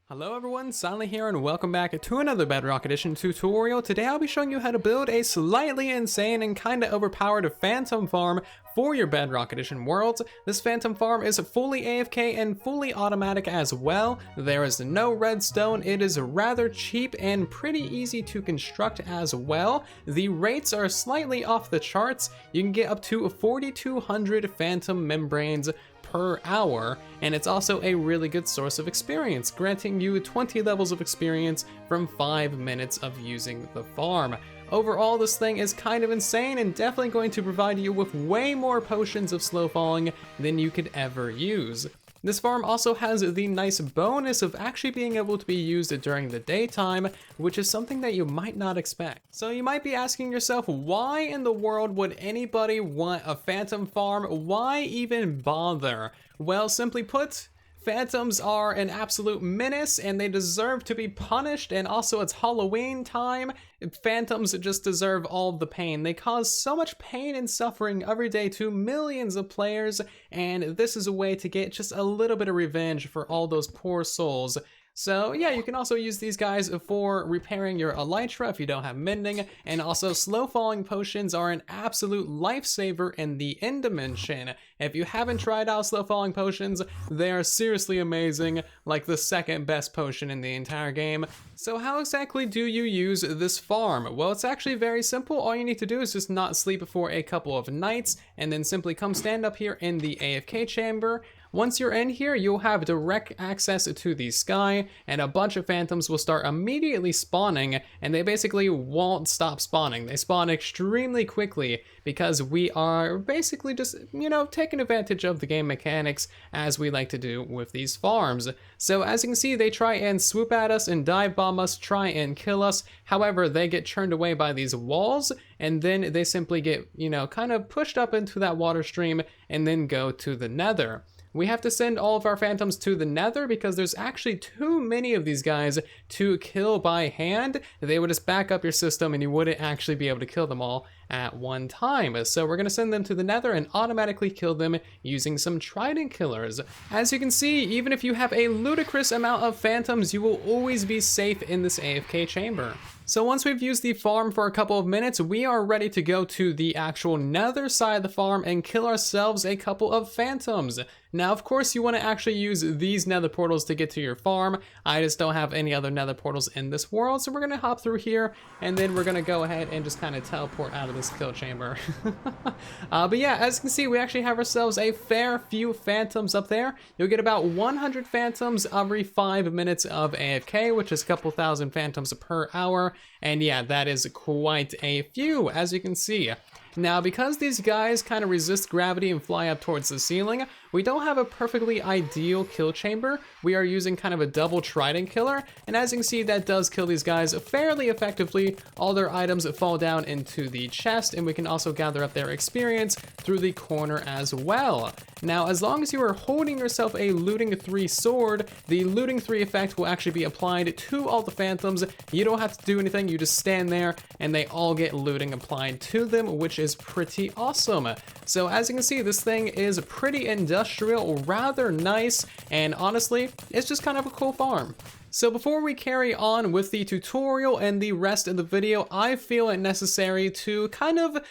Hello everyone, Silent here and welcome back to another Bedrock Edition tutorial. Today I'll be showing you how to build a slightly insane and kinda overpowered phantom farm for your Bedrock Edition worlds. This phantom farm is fully AFK and fully automatic as well. There is no redstone, it is rather cheap and pretty easy to construct as well. The rates are slightly off the charts. You can get up to 4,200 phantom membranes per hour, and it's also a really good source of experience, granting you 20 levels of experience from 5 minutes of using the farm. Overall, this thing is kind of insane and definitely going to provide you with way more potions of slow falling than you could ever use. This farm also has the nice bonus of actually being able to be used during the daytime, which is something that you might not expect. So you might be asking yourself, why in the world would anybody want a phantom farm? Why even bother? Well, simply put, phantoms are an absolute menace and they deserve to be punished, and also it's Halloween time. Phantoms just deserve all the pain. They cause so much pain and suffering every day to millions of players, and this is a way to get just a little bit of revenge for all those poor souls. So yeah, you can also use these guys for repairing your elytra if you don't have mending, and also slow falling potions are an absolute lifesaver in the end dimension. If you haven't tried out slow falling potions, they are seriously amazing, like the second best potion in the entire game. So how exactly do you use this farm? Well, it's actually very simple. All you need to do is just not sleep for a couple of nights, and then simply come stand up here in the AFK chamber. Once you're in here, you'll have direct access to the sky, and a bunch of phantoms will start immediately spawning, and they basically won't stop spawning. They spawn extremely quickly because we are basically just, taking advantage of the game mechanics as we like to do with these farms. So as you can see, they try and swoop at us and dive bomb us, try and kill us. However, they get churned away by these walls, and then they simply get, kind of pushed up into that water stream and then go to the Nether. We have to send all of our phantoms to the Nether because there's actually too many of these guys to kill by hand. They would just back up your system and you wouldn't actually be able to kill them all at one time. So we're going to send them to the Nether and automatically kill them using some trident killers. As you can see, even if you have a ludicrous amount of phantoms, you will always be safe in this AFK chamber. So once we've used the farm for a couple of minutes, we are ready to go to the actual Nether side of the farm and kill ourselves a couple of phantoms. Now, of course, you want to actually use these Nether portals to get to your farm. I just don't have any other Nether portals in this world, so we're going to hop through here, and then we're going to go ahead and just kind of teleport out of this kill chamber. But yeah, as you can see, we actually have ourselves a fair few phantoms up there. You'll get about 100 phantoms every 5 minutes of AFK, which is a couple thousand phantoms per hour. And yeah, that is quite a few, as you can see. Now, because these guys kind of resist gravity and fly up towards the ceiling, we don't have a perfectly ideal kill chamber. We are using kind of a double trident killer, and as you can see, that does kill these guys fairly effectively. All their items fall down into the chest, and we can also gather up their experience through the corner as well. Now, as long as you are holding yourself a looting 3 sword, the looting 3 effect will actually be applied to all the phantoms. You don't have to do anything, you just stand there, and they all get looting applied to them, which is pretty awesome. So as you can see, this thing is pretty industrial, rather nice, and honestly, it's just kind of a cool farm. So before we carry on with the tutorial and the rest of the video, I feel it necessary to kind of,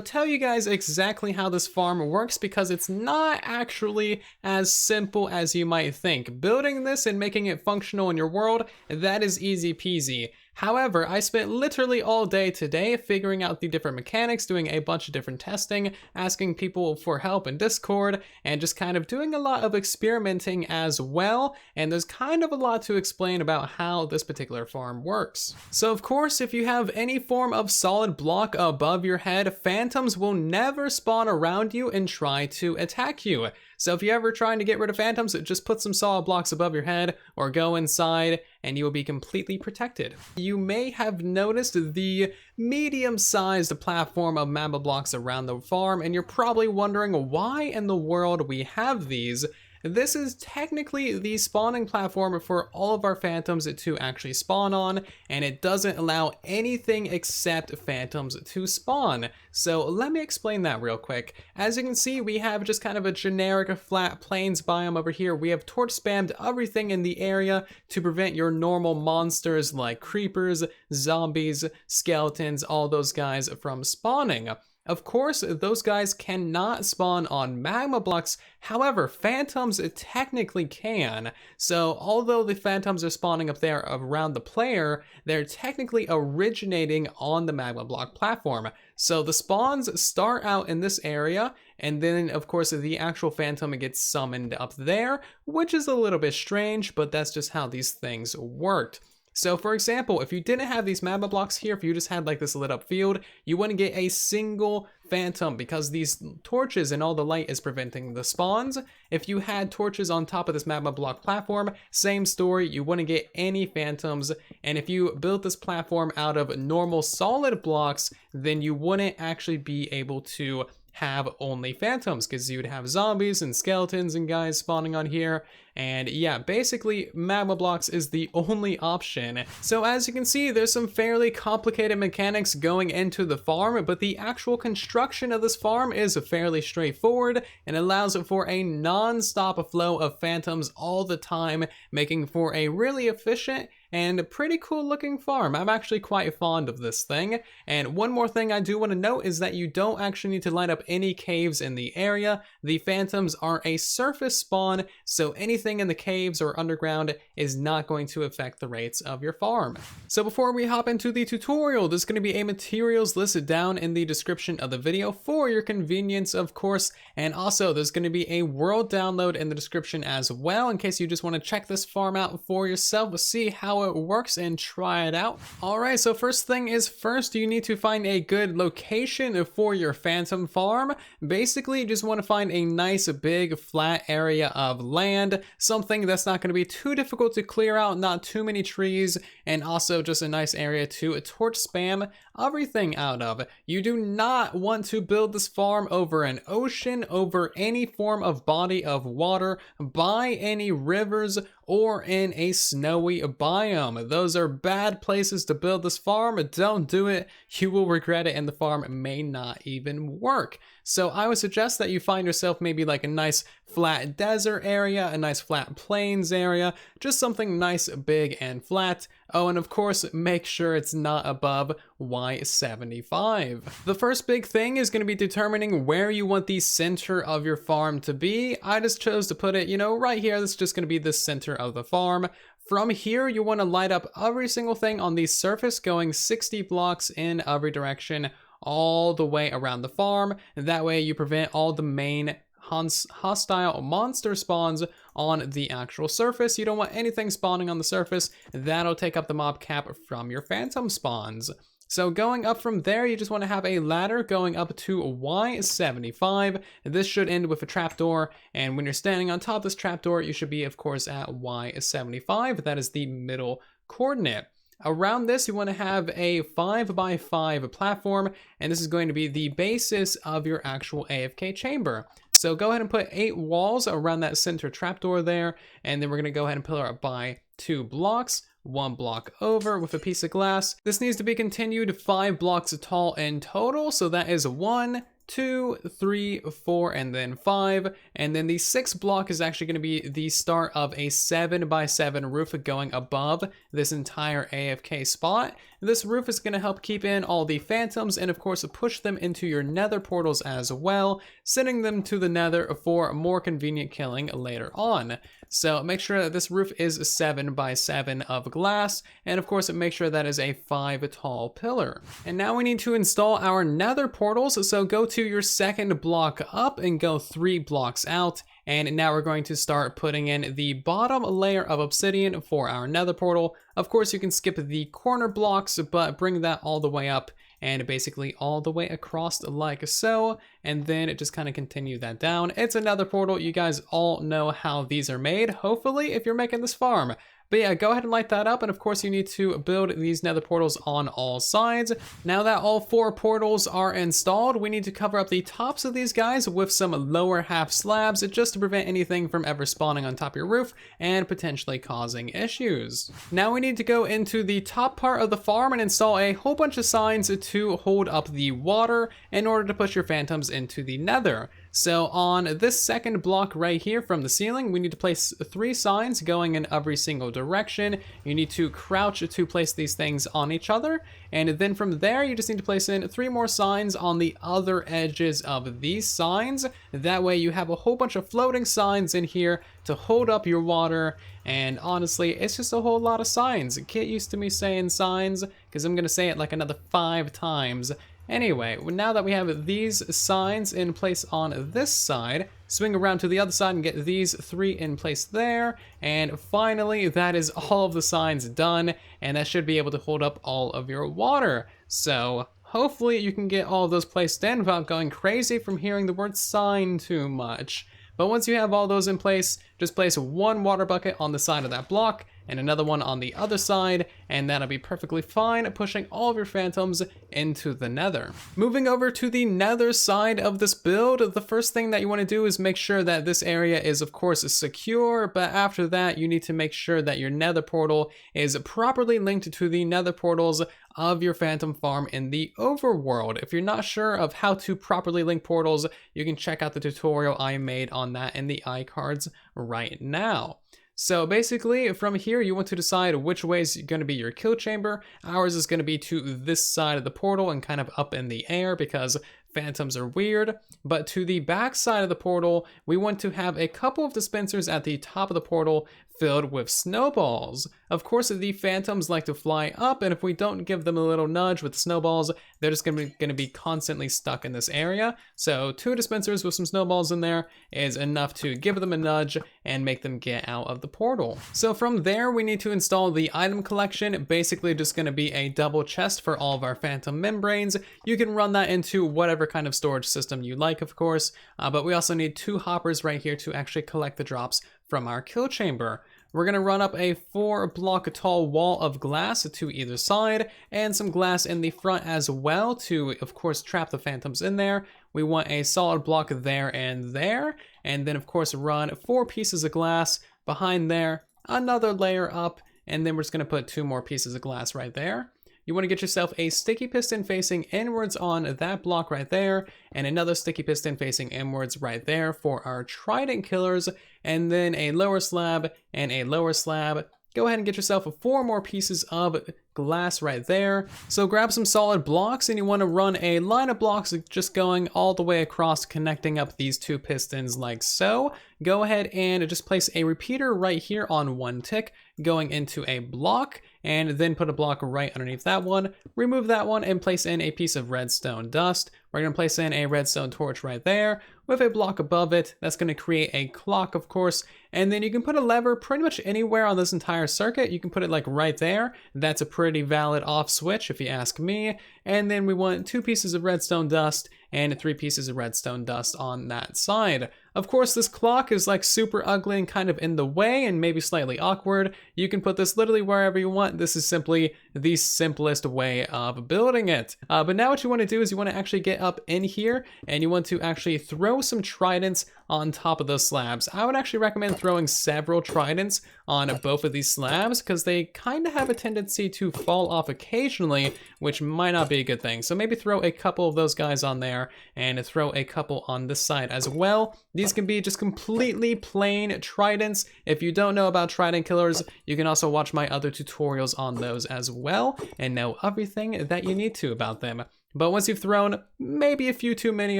tell you guys exactly how this farm works, because it's not actually as simple as you might think. Building this and making it functional in your world, that is easy peasy. However, I spent literally all day today figuring out the different mechanics, doing a bunch of different testing, asking people for help in Discord, and just kind of doing a lot of experimenting as well, and there's kind of a lot to explain about how this particular farm works. So of course, if you have any form of solid block above your head, phantoms will never spawn around you and try to attack you. So if you're ever trying to get rid of phantoms, just put some solid blocks above your head or go inside and you will be completely protected. You may have noticed the medium-sized platform of magma blocks around the farm, and you're probably wondering why in the world we have these. this is technically the spawning platform for all of our phantoms to actually spawn on, and it doesn't allow anything except phantoms to spawn. So let me explain that real quick. As you can see, we have just kind of a generic flat plains biome over here. We have torch spammed everything in the area to prevent your normal monsters like creepers, zombies, skeletons, all those guys from spawning. Of course, those guys cannot spawn on magma blocks, however, phantoms technically can. So although the phantoms are spawning up there around the player, they're technically originating on the magma block platform. So the spawns start out in this area, and then of course the actual phantom gets summoned up there, which is a little bit strange, but that's just how these things worked. So for example, if you didn't have these magma blocks here, if you just had like this lit up field, you wouldn't get a single phantom because these torches and all the light is preventing the spawns. If you had torches on top of this magma block platform, same story, you wouldn't get any phantoms. And if you built this platform out of normal solid blocks, then you wouldn't actually be able to have only phantoms because you would have zombies and skeletons and guys spawning on here. And yeah, basically magma blocks is the only option. So as you can see, there's some fairly complicated mechanics going into the farm, but the actual construction of this farm is fairly straightforward and allows for a non-stop flow of phantoms all the time, making for a really efficient and pretty cool looking farm. I'm actually quite fond of this thing. And one more thing I do want to note is that you don't actually need to light up any caves in the area. The phantoms are a surface spawn, so anything in the caves or underground is not going to affect the rates of your farm. So before we hop into the tutorial, there's going to be a materials listed down in the description of the video for your convenience, of course. And also there's going to be a world download in the description as well, in case you just want to check this farm out for yourself, see how it works and try it out. Alright, so first thing is first, you need to find a good location for your phantom farm. Basically, you just want to find a nice big flat area of land, something that's not going to be too difficult to clear out, not too many trees, and also just a nice area to torch spam everything out of. You do not want to build this farm over an ocean, over any form of body of water, by any rivers, or in a snowy biome. Those are bad places to build this farm. Don't do it. You will regret it and the farm may not even work. So I would suggest that you find yourself maybe like a nice flat desert area, a nice flat plains area, just something nice, big, and flat. Oh, and of course, make sure it's not above Y75. The first big thing is going to be determining where you want the center of your farm to be. I just chose to put it, right here. This is just going to be the center of the farm. From here, you want to light up every single thing on the surface, going 60 blocks in every direction, all the way around the farm. And that way you prevent all the main hostile monster spawns on the actual surface. You don't want anything spawning on the surface. That'll take up the mob cap from your phantom spawns. So going up from there, you just want to have a ladder going up to Y75. This should end with a trapdoor, and when you're standing on top of this trapdoor, you should be, of course, at Y75. That is the middle coordinate. Around this, you want to have a 5x5 platform, and this is going to be the basis of your actual AFK chamber. So go ahead and put 8 walls around that center trapdoor there, and then we're going to go ahead and pillar up by 2 blocks, 1 block over with a piece of glass. This needs to be continued 5 blocks tall in total, so that is 1, 2, 3, 4, and then 5. And then the 6th block is actually going to be the start of a 7x7 roof going above this entire AFK spot. This roof is going to help keep in all the phantoms and of course push them into your nether portals as well, sending them to the nether for more convenient killing later on. So make sure that this roof is 7x7 of glass, and of course make sure that is a 5 tall pillar. And now we need to install our nether portals, so go to your second block up and go 3 blocks out. And now we're going to start putting in the bottom layer of obsidian for our nether portal. Of course, you can skip the corner blocks, but bring that all the way up and basically all the way across like so. And then just kind of continue that down. It's a nether portal. You guys all know how these are made, hopefully, if you're making this farm. But yeah, go ahead and light that up, and of course you need to build these nether portals on all sides. Now that all 4 portals are installed, we need to cover up the tops of these guys with some lower half slabs just to prevent anything from ever spawning on top of your roof and potentially causing issues. Now we need to go into the top part of the farm and install a whole bunch of signs to hold up the water in order to push your phantoms into the nether. So on this second block right here from the ceiling, we need to place 3 signs going in every single direction. You need to crouch to place these things on each other. And then from there, you just need to place in 3 more signs on the other edges of these signs. That way you have a whole bunch of floating signs in here to hold up your water. And honestly, it's just a whole lot of signs. Get used to me saying signs, because I'm going to say it like another 5 times. Anyway, now that we have these signs in place on this side, swing around to the other side and get these 3 in place there. And finally, that is all of the signs done, and that should be able to hold up all of your water. So hopefully you can get all of those placed in without going crazy from hearing the word sign too much. But once you have all those in place, just place 1 water bucket on the side of that block and another one on the other side, and that'll be perfectly fine, pushing all of your phantoms into the nether. Moving over to the nether side of this build, the first thing that you want to do is make sure that this area is of course secure, but after that you need to make sure that your nether portal is properly linked to the nether portals of your phantom farm in the overworld. If you're not sure of how to properly link portals, you can check out the tutorial I made on that in the iCards right now. So basically, from here, you want to decide which way is going to be your kill chamber. Ours is going to be to this side of the portal and kind of up in the air because phantoms are weird. But to the back side of the portal, we want to have a couple of dispensers at the top of the portal filled with snowballs. Of course, the phantoms like to fly up, and if we don't give them a little nudge with the snowballs, they're just going to be constantly stuck in this area. So 2 dispensers with some snowballs in there is enough to give them a nudge and make them get out of the portal. So from there, we need to install the item collection, basically just going to be a double chest for all of our phantom membranes. You can run that into whatever kind of storage system you like, of course, but we also need 2 hoppers right here to actually collect the drops from our kill chamber. We're gonna run up a 4 block tall wall of glass to either side and some glass in the front as well to, of course, trap the phantoms in there. We want a solid block there, and then of course run 4 pieces of glass behind there, another layer up, and then we're just gonna put 2 more pieces of glass right there. You want to get yourself a sticky piston facing inwards on that block right there, and another sticky piston facing inwards right there for our trident killers, and then a lower slab and a lower slab. Go ahead and get yourself 4 more pieces of glass right there. So grab some solid blocks, and you want to run a line of blocks just going all the way across, connecting up these 2 pistons like so. Go ahead and just place a repeater right here on 1 tick going into a block, and then put a block right underneath that one. Remove that one and place in a piece of redstone dust. We're going to place in a redstone torch right there with a block above it. That's going to create a clock, of course, and then you can put a lever pretty much anywhere on this entire circuit. You can put it like right there. That's a pretty valid off switch if you ask me. And then we want 2 pieces of redstone dust and 3 pieces of redstone dust on that side. Of course, this clock is like super ugly and kind of in the way and maybe slightly awkward. You can put this literally wherever you want. This is simply the simplest way of building it. But now what you want to do is you want to actually get up in here and you want to actually throw some tridents on top of those slabs. I would actually recommend throwing several tridents on both of these slabs because they kind of have a tendency to fall off occasionally, which might not be a good thing. So maybe throw a couple of those guys on there and throw a couple on this side as well. These can be just completely plain tridents. If you don't know about trident killers, you can also watch my other tutorials on those as well and know everything that you need to about them. But once you've thrown maybe a few too many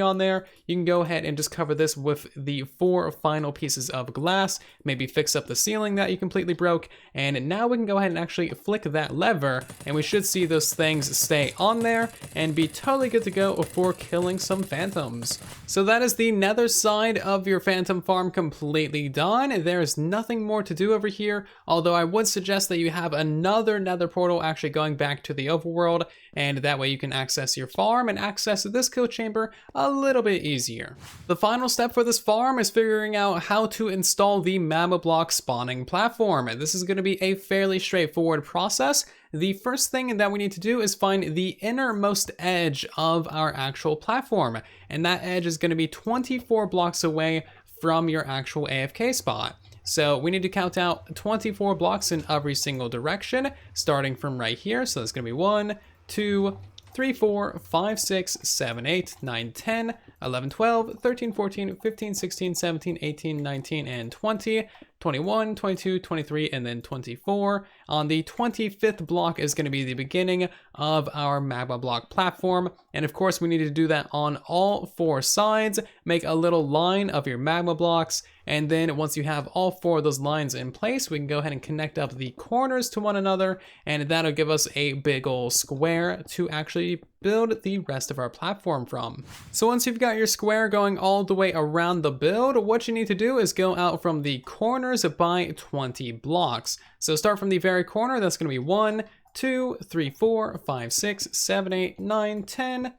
on there, you can go ahead and just cover this with the 4 final pieces of glass, maybe fix up the ceiling that you completely broke, and now we can go ahead and actually flick that lever, and we should see those things stay on there and be totally good to go for killing some phantoms. So that is the nether side of your phantom farm completely done. There's nothing more to do over here, although I would suggest that you have another nether portal actually going back to the overworld, and that way you can access your your farm and access this kill chamber a little bit easier. The final step for this farm is figuring out how to install the magma block spawning platform. This is going to be a fairly straightforward process. The first thing that we need to do is find the innermost edge of our actual platform, and that edge is going to be 24 blocks away from your actual AFK spot. So we need to count out 24 blocks in every single direction, starting from right here. So that's going to be 1, 2, 3, 4, 5, 6, 7, 8, 9, 10, 11, 12, 13, 14, 15, 16, 17, 18, 19, and 20, 21, 22, 23, and then 24. On the 25th block is going to be the beginning of our magma block platform. And of course, we need to do that on all 4 sides. Make a little line of your magma blocks. And then once you have all 4 of those lines in place, we can go ahead and connect up the corners to one another. And that'll give us a big old square to actually build the rest of our platform from. So once you've got your square going all the way around the build, what you need to do is go out from the corners by 20 blocks. So start from the very corner. That's going to be 1, 2, 3, 4, 5, 6, 7, 8, 9, 10,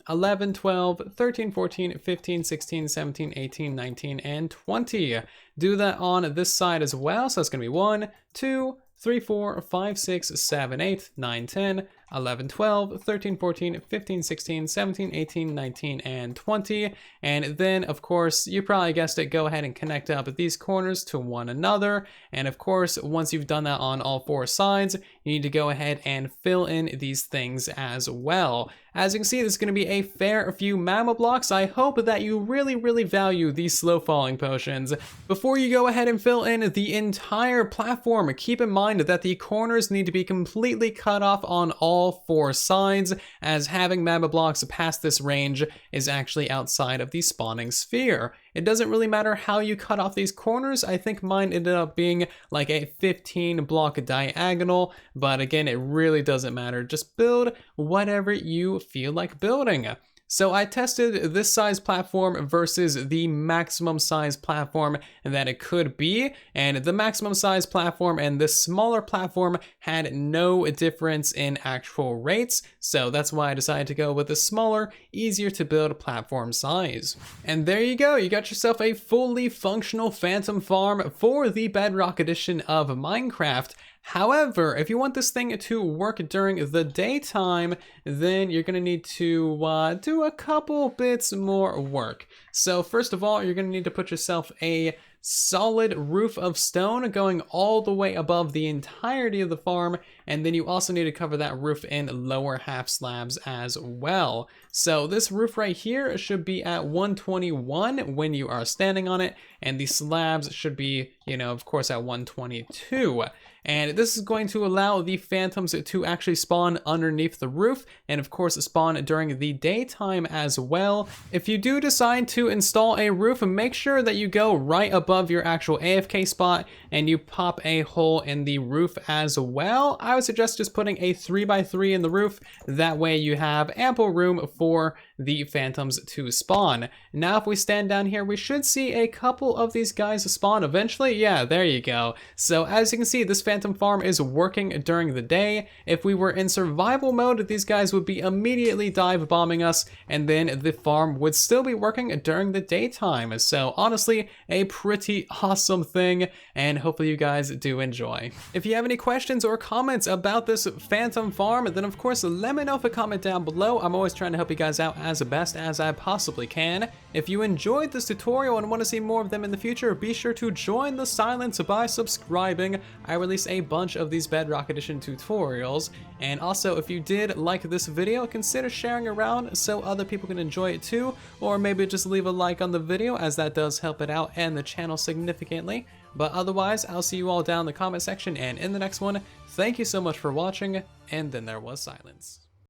11, 12, 13, 14, 15, 16, 17, 18, 19, and 20. Do that on this side as well. So that's going to be 1, 2, 3, 4, 5, 6, 7, 8, 9, 10, 11, 12, 13, 14, 15, 16, 17, 18, 19, and 20. And then, of course, you probably guessed it, go ahead and connect up these corners to one another. And of course, once you've done that on all 4 sides, you need to go ahead and fill in these things as well. As you can see, there's going to be a fair few magma blocks. I hope that you really value these slow falling potions. Before you go ahead and fill in the entire platform, keep in mind that the corners need to be completely cut off on all 4 sides, as having magma blocks past this range is actually outside of the spawning sphere. It doesn't really matter how you cut off these corners. I think mine ended up being like a 15 block diagonal, but again, it really doesn't matter. Just build whatever you feel like building. So I tested this size platform versus the maximum size platform that it could be, and the maximum size platform and this smaller platform had no difference in actual rates, so that's why I decided to go with the smaller, easier to build platform size. And there you go, you got yourself a fully functional phantom farm for the Bedrock edition of Minecraft. However, if you want this thing to work during the daytime, then you're going to need to do a couple bits more work. So first of all, you're going to need to put yourself a solid roof of stone going all the way above the entirety of the farm, and then you also need to cover that roof in lower half slabs as well. So this roof right here should be at 121 when you are standing on it, and the slabs should be, of course, at 122. And this is going to allow the phantoms to actually spawn underneath the roof, and of course spawn during the daytime as well. If you do decide to install a roof, make sure that you go right above your actual AFK spot and you pop a hole in the roof as well. I would suggest just putting a 3x3 in the roof. That way you have ample room for the phantoms to spawn. Now if we stand down here, we should see a couple of these guys spawn eventually. Yeah, there you go. So as you can see, this phantom farm is working during the day. If we were in survival mode, these guys would be immediately dive bombing us, and then the farm would still be working during the daytime. So honestly, a pretty awesome thing, and hopefully you guys do enjoy. If you have any questions or comments about this phantom farm, then of course let me know in a comment down below. I'm always trying to help you guys out as best as I possibly can. If you enjoyed this tutorial and want to see more of them in the future, be sure to join the silence by subscribing. I release a bunch of these Bedrock Edition tutorials. And also, if you did like this video, consider sharing around so other people can enjoy it too, or maybe just leave a like on the video, as that does help it out and the channel significantly. But otherwise, I'll see you all down in the comment section and in the next one. Thank you so much for watching, and then there was silence.